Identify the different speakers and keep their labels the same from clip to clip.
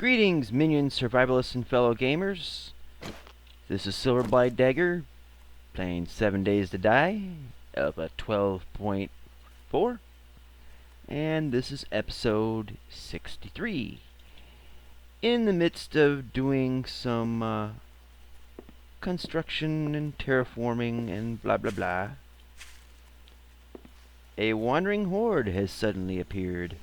Speaker 1: Greetings, minions, survivalists, and fellow gamers. This is Silverblade Dagger, playing 7 Days to Die, of a 12.4, and this is episode 63. In the midst of doing some construction and terraforming and blah blah blah, a wandering horde has suddenly appeared.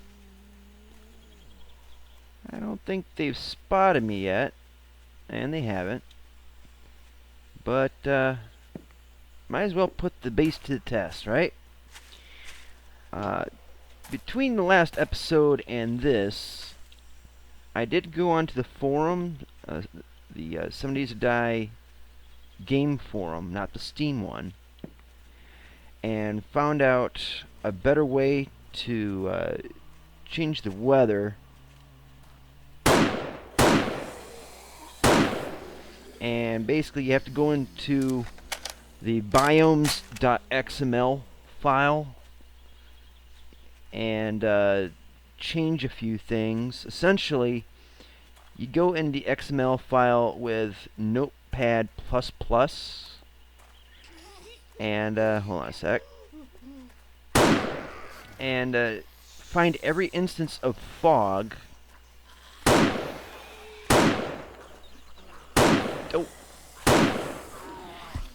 Speaker 1: I don't think they've spotted me yet, and they haven't. But, might as well put the base to the test, right? Between the last episode and this, I did go onto the forum, the 7 Days to Die game forum, not the Steam one, and found out a better way to change the weather. And basically you have to go into the biomes.xml file and change a few things. Essentially, you go in the XML file with Notepad++, and hold on a sec, and find every instance of fog.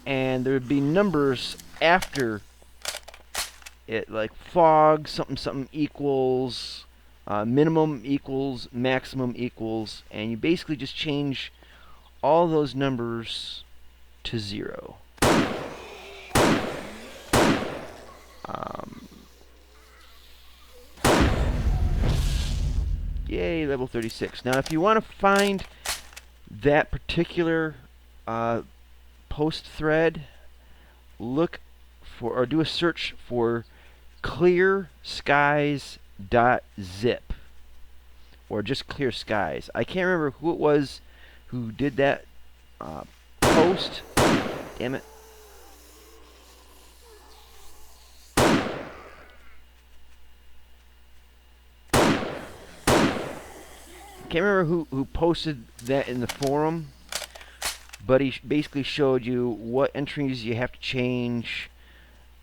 Speaker 1: And there would be numbers after it, like fog, something something equals, minimum equals, maximum equals, and you basically just change all those numbers to 0. Yay, level 36. Now if you want to find that particular post thread, look for, or do a search for clearskies.zip, or just clear skies. I can't remember who it was who did that post. Damn it. Can't remember who posted that in the forum, but he basically showed you what entries you have to change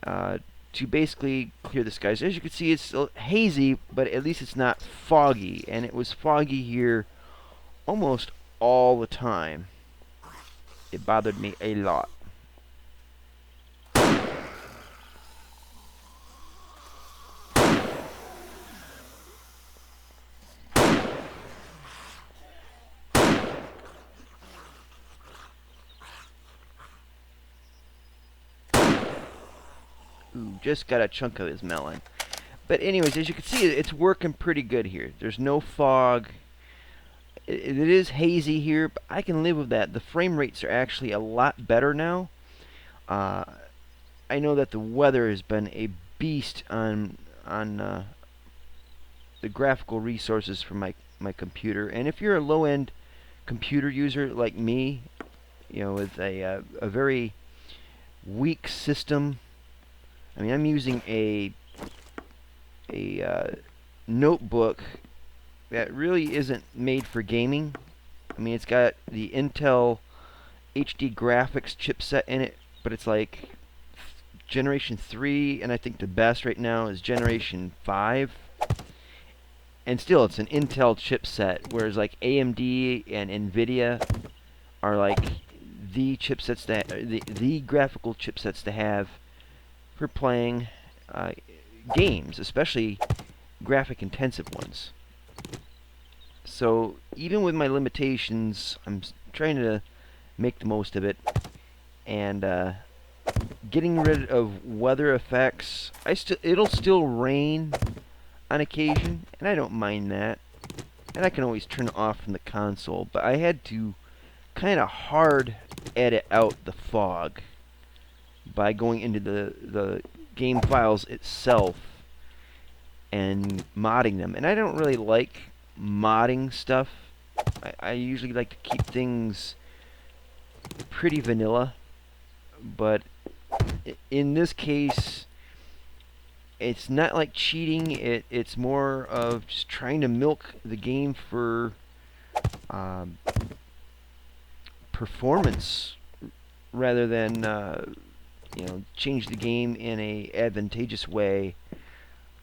Speaker 1: to basically clear the skies. As you can see, it's still hazy, but at least it's not foggy, and it was foggy here almost all the time. It bothered me a lot. Ooh, just got a chunk of his melon. But anyways, as you can see, it's working pretty good here. There's no fog. It is hazy here, but I can live with that. The frame rates are actually a lot better now. I know that the weather has been a beast on the graphical resources for my computer. And if you're a low-end computer user like me, you know, with a very weak system. I mean, I'm using a notebook that really isn't made for gaming. I mean, it's got the Intel HD graphics chipset in it, but it's like generation 3, and I think the best right now is generation 5. And still, it's an Intel chipset, whereas like AMD and Nvidia are like the chipsets that the graphical chipsets to have for playing games, especially graphic intensive ones. So even with my limitations, I'm trying to make the most of it, and getting rid of weather effects. It'll still rain on occasion, and I don't mind that, and I can always turn it off from the console, but I had to kind of hard edit out the fog by going into the game files itself and modding them. And I don't really like modding stuff. I usually like to keep things pretty vanilla, but in this case, it's not like cheating. It's more of just trying to milk the game for um, performance rather than change the game in a advantageous way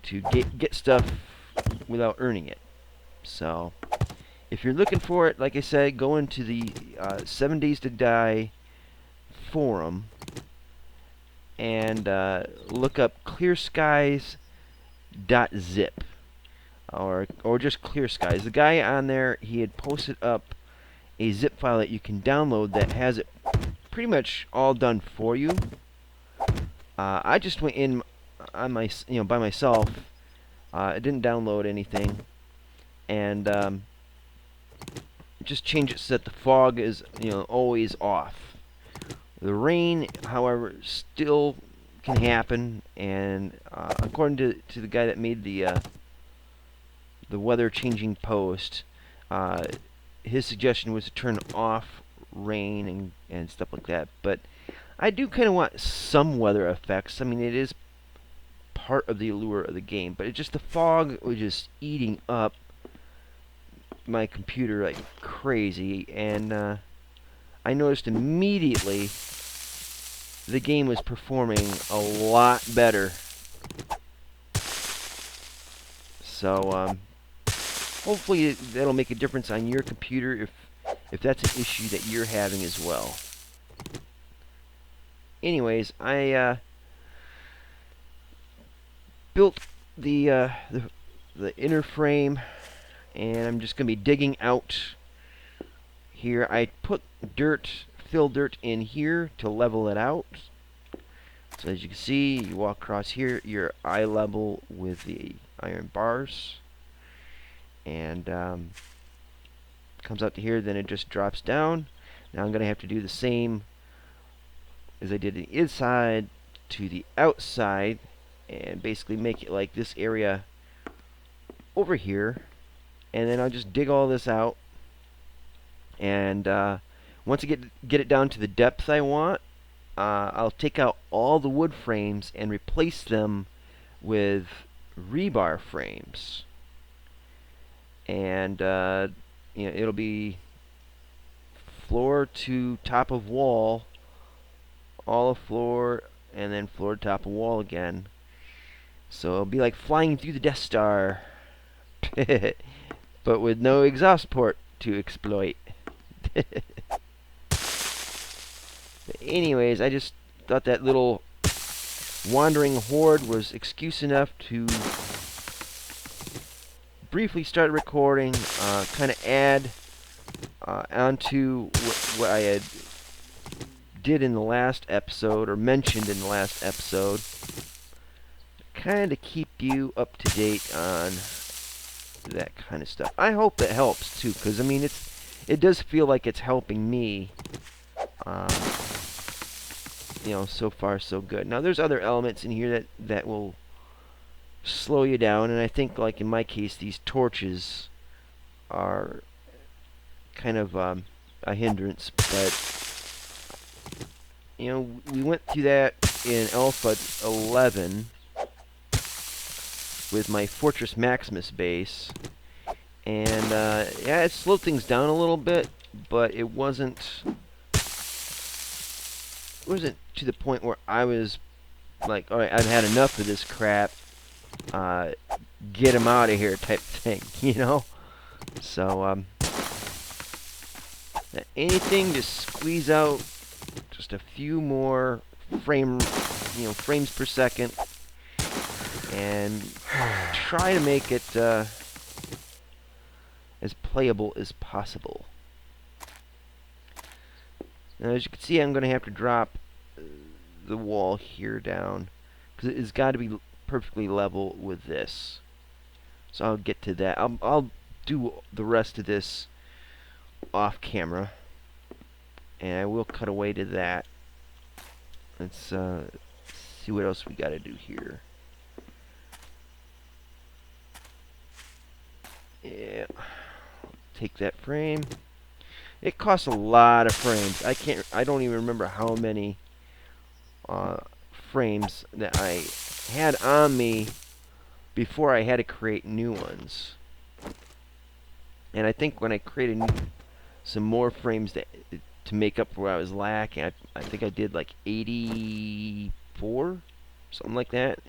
Speaker 1: to get stuff without earning it. So if you're looking for it, like I said, go into the 7 Days to Die forum and look up clearskies.zip or just Clear Skies. The guy on there, he had posted up a zip file that you can download that has it pretty much all done for you. I just went in on my by myself. I didn't download anything, and just change it so that the fog is always off. The rain, however, still can happen, and according to the guy that made the weather changing post, his suggestion was to turn off rain and stuff like that. But I do kind of want some weather effects. I mean, it is part of the allure of the game, but it's just the fog was just eating up my computer like crazy, and I noticed immediately the game was performing a lot better. So hopefully that'll make a difference on your computer if that's an issue that you're having as well. Anyways, I built the inner frame, and I'm just going to be digging out here. I put fill dirt in here to level it out. So as you can see, you walk across here, you're eye level with the iron bars, and comes out to here, then it just drops down. Now I'm going to have to do the same as I did the inside to the outside, and basically make it like this area over here, and then I'll just dig all this out, and once I get it down to the depth I want, I'll take out all the wood frames and replace them with rebar frames, and it'll be floor to top of wall, all of floor, and then floor to top of wall again. So it'll be like flying through the Death Star, but with no exhaust port to exploit. But anyways, I just thought that little wandering horde was excuse enough to briefly start recording, kind of add onto what I had did in the last episode, or mentioned in the last episode, kind of keep you up to date on that kind of stuff. I hope that helps too, because I mean it does feel like it's helping me. So far so good. Now there's other elements in here that will slow you down, and I think, like in my case, these torches are kind of a hindrance, but we went through that in Alpha 11 with my Fortress Maximus base, and yeah, it slowed things down a little bit, but it wasn't to the point where I was like, all right, I've had enough of this crap, get him out of here type thing, So anything to squeeze out just a few more frames per second, and try to make it as playable as possible. Now, as you can see, I'm going to have to drop the wall here down, because it's got to be perfectly level with this. So I'll get to that. I'll do the rest of this off camera, and I will cut away to that. Let's see what else we got to do here. Yeah, take that frame. It costs a lot of frames. I don't even remember how many frames that I had on me before I had to create new ones. And I think when I create some more frames to make up for where I was lacking. I think I did like 84, something like that.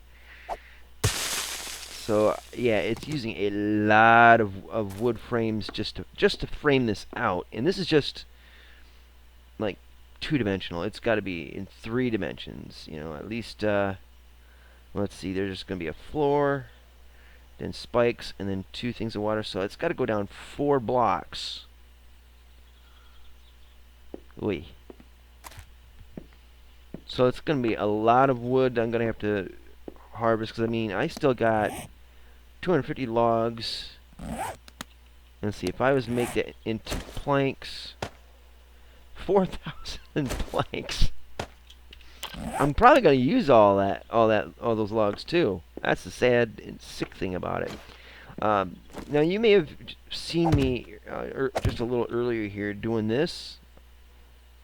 Speaker 1: So yeah, it's using a lot of wood frames just to frame this out, and this is just like two-dimensional. It's got to be in 3 dimensions, you know, at least. Let's see, there's just going to be a floor, then spikes, and then 2 things of water. So it's got to go down 4 blocks. Oy. So it's going to be a lot of wood I'm going to have to harvest, because I mean, I still got 250 logs. Let's see, if I was to make that into planks, 4,000 planks. I'm probably going to use all those logs too. That's the sad and sick thing about it. Now you may have seen me just a little earlier here doing this.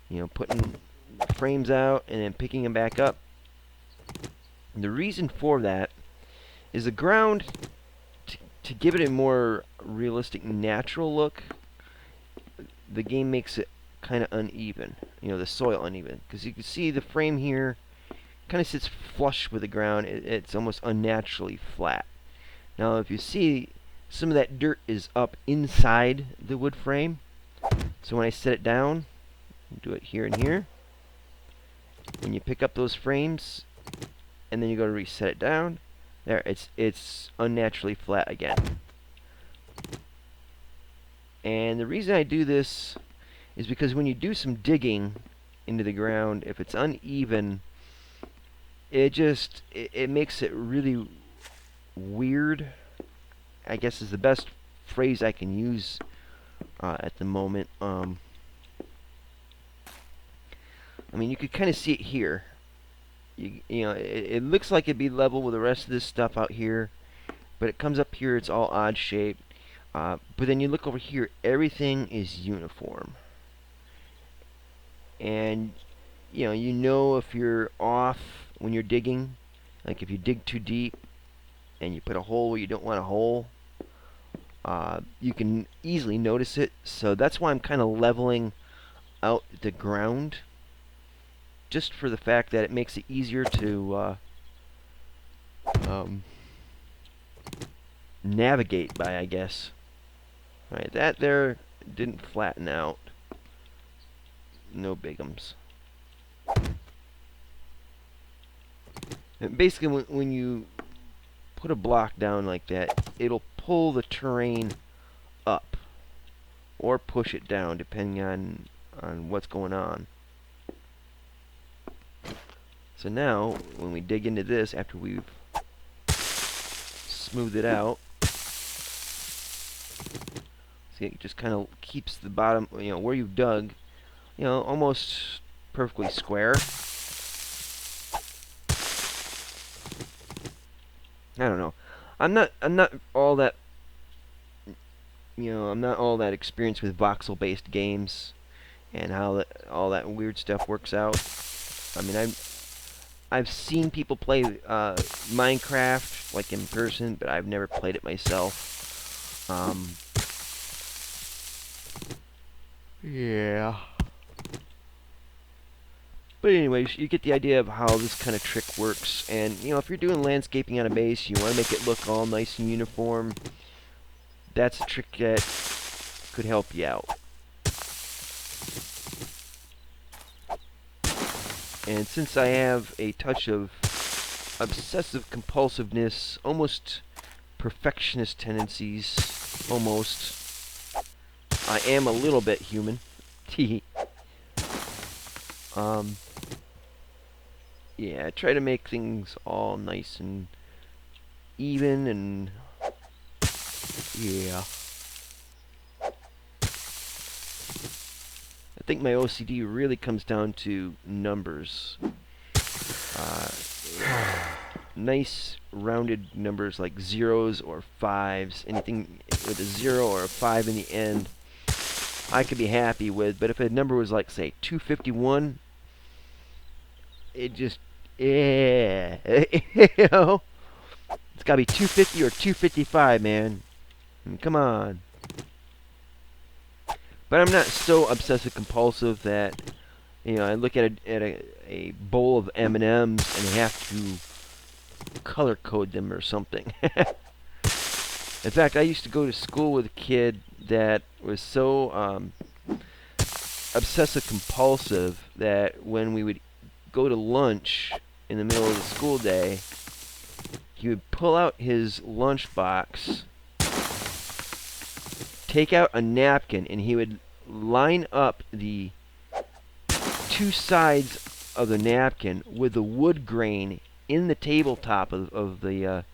Speaker 1: You know, putting frames out and then picking them back up. And the reason for that is the ground, to give it a more realistic, natural look, the game makes it kind of uneven. You know, the soil uneven. Because you can see the frame here kind of sits flush with the ground. It's almost unnaturally flat. Now, if you see, some of that dirt is up inside the wood frame. So when I set it down, do it here and here. When you pick up those frames, and then you go to reset it down, there, it's unnaturally flat again. And the reason I do this is because when you do some digging into the ground, if it's uneven, it makes it really weird, I guess is the best phrase I can use at the moment. I mean, you could kind of see it here. You know, it looks like it'd be level with the rest of this stuff out here, but it comes up here, it's all odd shaped. But then you look over here, everything is uniform. And you know if you're off when you're digging, like if you dig too deep and you put a hole where you don't want a hole, you can easily notice it. So that's why I'm kind of leveling out the ground, just for the fact that it makes it easier to navigate by, I guess. Alright, that there didn't flatten out. No bigums. And basically, when you put a block down like that, it'll pull the terrain up or push it down, depending on what's going on. So now, when we dig into this, after we've smoothed it out, see, it just kind of keeps the bottom, where you've dug, almost perfectly square. I don't know. I'm not all that, I'm not all that experienced with voxel-based games and how all that weird stuff works out. I mean, I've seen people play Minecraft, like in person, but I've never played it myself. Yeah. But anyways, you get the idea of how this kind of trick works. And, if you're doing landscaping on a base, you want to make it look all nice and uniform. That's a trick that could help you out. And since I have a touch of obsessive compulsiveness, almost perfectionist tendencies, I am a little bit human. Yeah, I try to make things all nice and even, and yeah. I think my OCD really comes down to numbers. Nice rounded numbers like zeros or fives. Anything with a 0 or a 5 in the end, I could be happy with. But if a number was like, say, 251, it just, yeah. It's gotta be 250 or 255, man. I mean, come on. But I'm not so obsessive compulsive that, you know, I look at a bowl of M&Ms and have to color code them or something. In fact, I used to go to school with a kid that was so obsessive compulsive that when we would go to lunch in the middle of the school day, he would pull out his lunchbox, take out a napkin, and he would line up the two sides of the napkin with the wood grain in the tabletop of the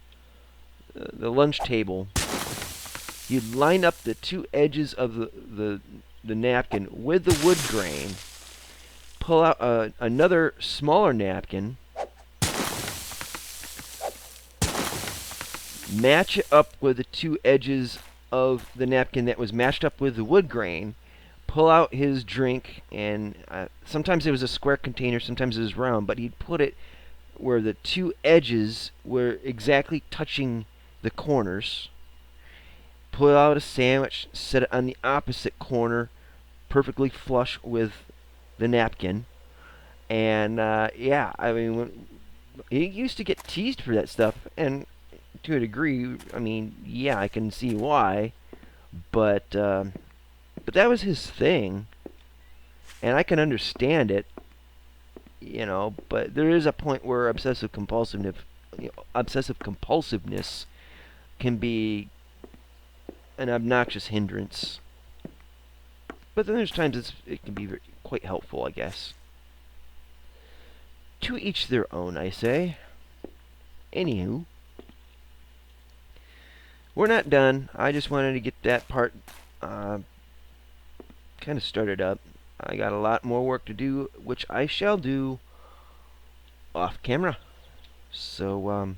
Speaker 1: lunch table. You'd line up the two edges of the napkin with the wood grain, pull out another smaller napkin, match it up with the two edges of the napkin that was matched up with the wood grain, pull out his drink, and sometimes it was a square container, sometimes it was round, but he'd put it where the two edges were exactly touching the corners. Pull out a sandwich, set it on the opposite corner, perfectly flush with the napkin. And yeah, I mean, he used to get teased for that stuff, and to a degree, I mean, yeah, I can see why, but that was his thing, and I can understand it, you know. But there is a point where obsessive compulsiveness can be an obnoxious hindrance. But then there's times it can be quite helpful, I guess. To each their own, I say. Anywho, we're not done. I just wanted to get that part kind of started up. I got a lot more work to do, which I shall do off camera. So,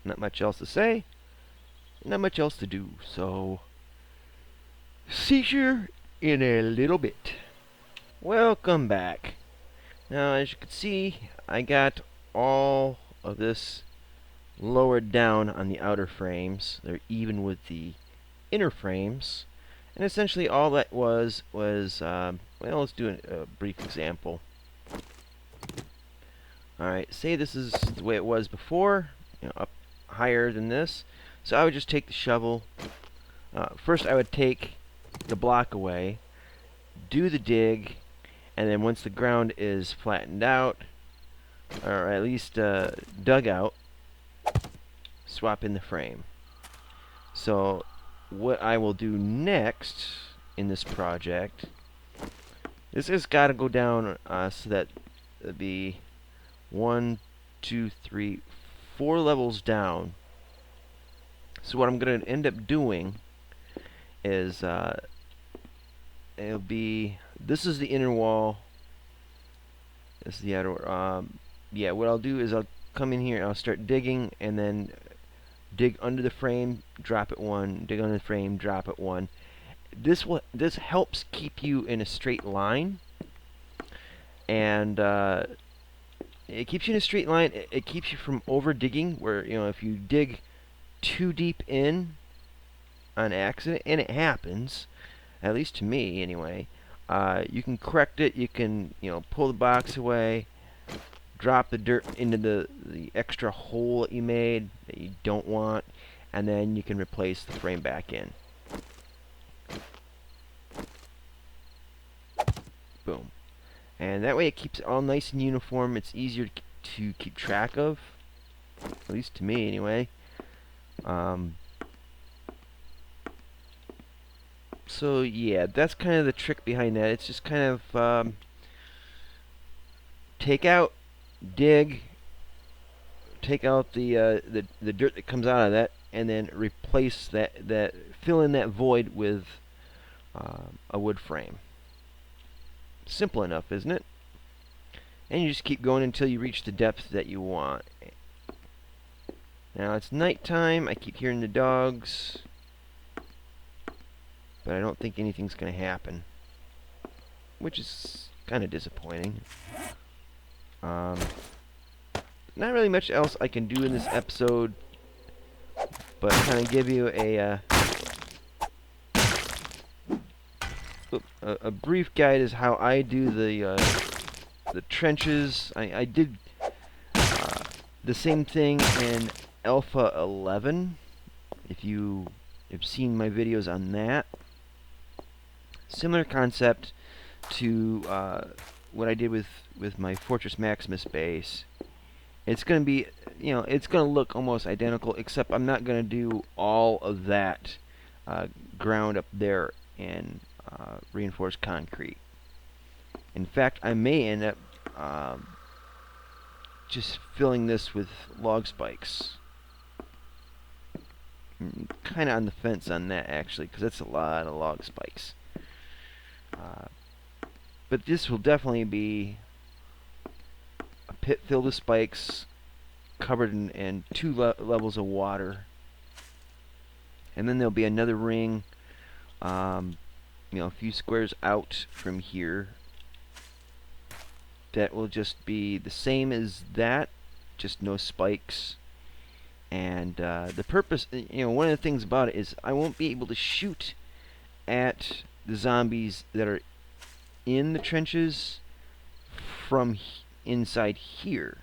Speaker 1: not much else to say. Not much else to do. So, see you in a little bit. Welcome back. Now, as you can see, I got all of this lowered down on the outer frames. They're even with the inner frames. And essentially all that was, well, let's do a brief example. Alright, say this is the way it was before, you know, up higher than this. So I would just take the shovel. First I would take the block away, do the dig, and then once the ground is flattened out, or at least dug out, swap in the frame. So what I will do next in this project, this has got to go down so that it'll be 1, 2, 3, 4 levels down. So what I'm going to end up doing is it'll be, this is the inner wall, this is the outer. Yeah, what I'll do is I'll come in here and I'll start digging, and then dig under the frame, drop it 1, dig under the frame, drop it 1. This helps keep you in a straight line, and it keeps you in a straight line. It keeps you from over digging, where, you know, if you dig too deep in on accident, and it happens, at least to me anyway, you can correct it. You can, you know, pull the box away, drop the dirt into the extra hole that you made that you don't want, and then you can replace the frame back in. Boom. And that way it keeps it all nice and uniform. It's easier to keep track of, at least to me anyway. So yeah, that's kind of the trick behind that. It's just kind of take out, dig, take out the dirt that comes out of that, and then replace that fill in that void with a wood frame. Simple enough, isn't it? And you just keep going until you reach the depth that you want. Now it's nighttime. I keep hearing the dogs, but I don't think anything's going to happen, which is kind of disappointing. Not really much else I can do in this episode, but kind of give you a a brief guide is how I do the trenches. I did the same thing in Alpha 11. If you have seen my videos on that, similar concept to what I did with my Fortress Maximus base. It's going to be, it's going to look almost identical, except I'm not going to do all of that ground up there in reinforced concrete. In fact, I may end up just filling this with log spikes. Kind of on the fence on that, actually, because that's a lot of log spikes. But this will definitely be a pit filled with spikes, covered in 2 levels of water. And then there'll be another ring, a few squares out from here, that will just be the same as that, just no spikes. And the purpose, one of the things about it is I won't be able to shoot at the zombies that are in the trenches from inside here.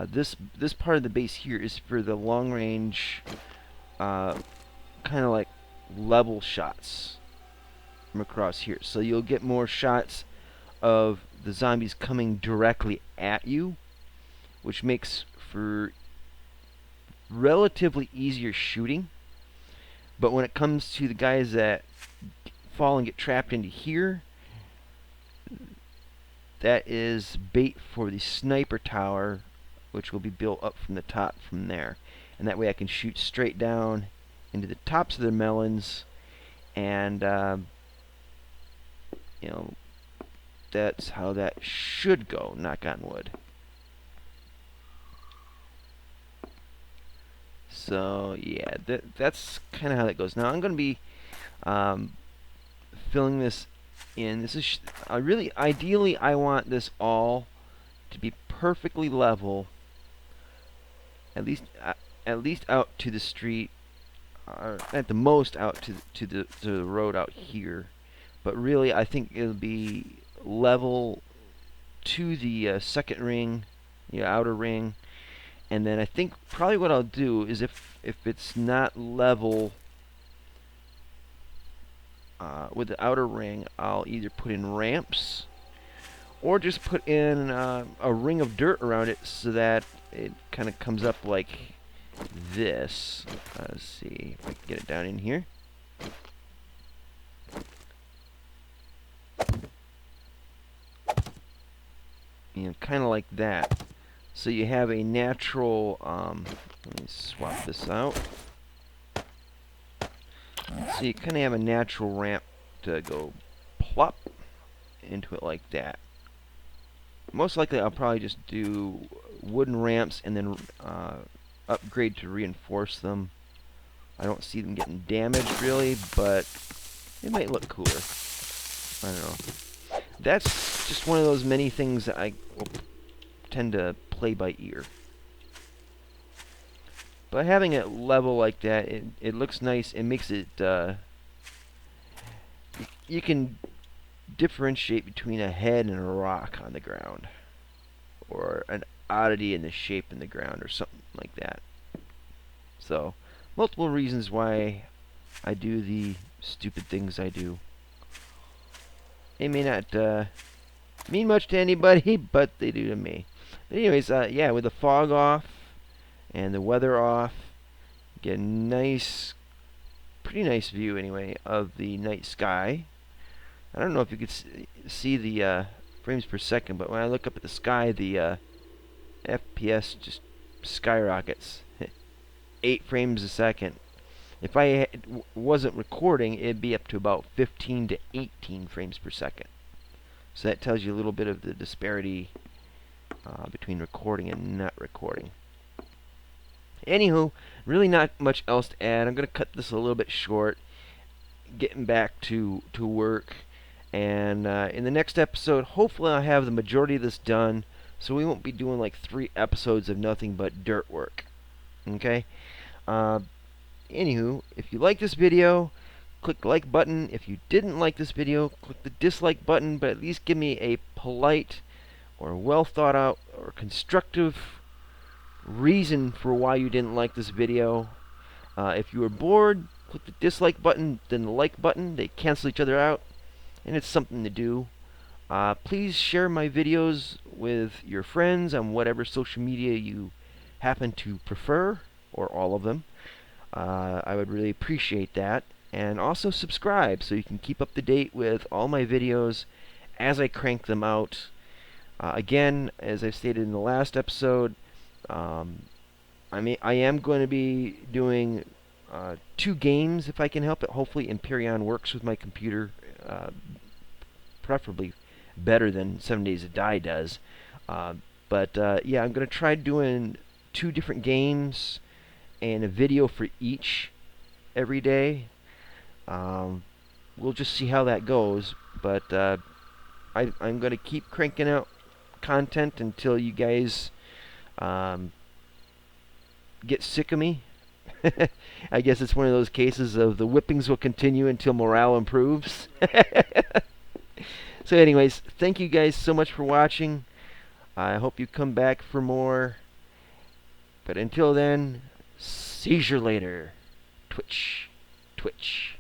Speaker 1: This part of the base here is for the long range, kind of like level shots from across here. So you'll get more shots of the zombies coming directly at you, which makes for relatively easier shooting. But when it comes to the guys that fall and get trapped into here, that is bait for the sniper tower, which will be built up from the top from there. And that way I can shoot straight down into the tops of the melons, and that's how that should go, knock on wood. So yeah, that's kind of how that goes. Now I'm going to be filling this in. This is really, ideally, I want this all to be perfectly level, at least out to the street, or at the most out to the road out here. But really, I think it'll be level to the second ring, the outer ring. And then I think probably what I'll do is, if it's not level with the outer ring, I'll either put in ramps or just put in a ring of dirt around it so that it kind of comes up like this. Let's see if I can get it down in here. Kind of like that. So you have a natural, let me swap this out. So you kind of have a natural ramp to go plop into it like that. Most likely I'll probably just do wooden ramps and then upgrade to reinforce them. I don't see them getting damaged really, but it might look cooler. I don't know. That's just one of those many things that I will tend to play by ear. But having it level like that, it looks nice. It makes it, you can differentiate between a head and a rock on the ground, or an oddity in the shape in the ground, or something like that. So, multiple reasons why I do the stupid things I do. They may not mean much to anybody, but they do to me. But anyways, yeah, with the fog off and the weather off, get a nice, pretty nice view anyway of the night sky. I don't know if you could see the frames per second, but when I look up at the sky, the FPS just skyrockets. 8 frames a second. If I wasn't recording, it'd be up to about 15 to 18 frames per second. So that tells you a little bit of the disparity between recording and not recording. Anywho, really not much else to add. I'm going to cut this a little bit short, getting back to work. And in the next episode, hopefully I'll have the majority of this done, so we won't be doing like 3 episodes of nothing but dirt work. Okay? Anywho, if you like this video, click the like button. If you didn't like this video, click the dislike button, but at least give me a polite or well thought out or constructive reason for why you didn't like this video. If you were bored, click the dislike button, then the like button. They cancel each other out, and it's something to do. Please share my videos with your friends on whatever social media you happen to prefer, or all of them. I would really appreciate that. And also subscribe so you can keep up to date with all my videos as I crank them out. Again, as I stated in the last episode, I am going to be doing 2 games if I can help it. Hopefully Empyreon works with my computer, preferably better than 7 Days to Die does. Yeah, I'm going to try doing 2 different games and a video for each every day. We'll just see how that goes, but I'm going to keep cranking out content until you guys get sick of me. I guess it's one of those cases of the whippings will continue until morale improves. So anyways, thank you guys so much for watching. I hope you come back for more. But until then, see you later. Twitch. Twitch.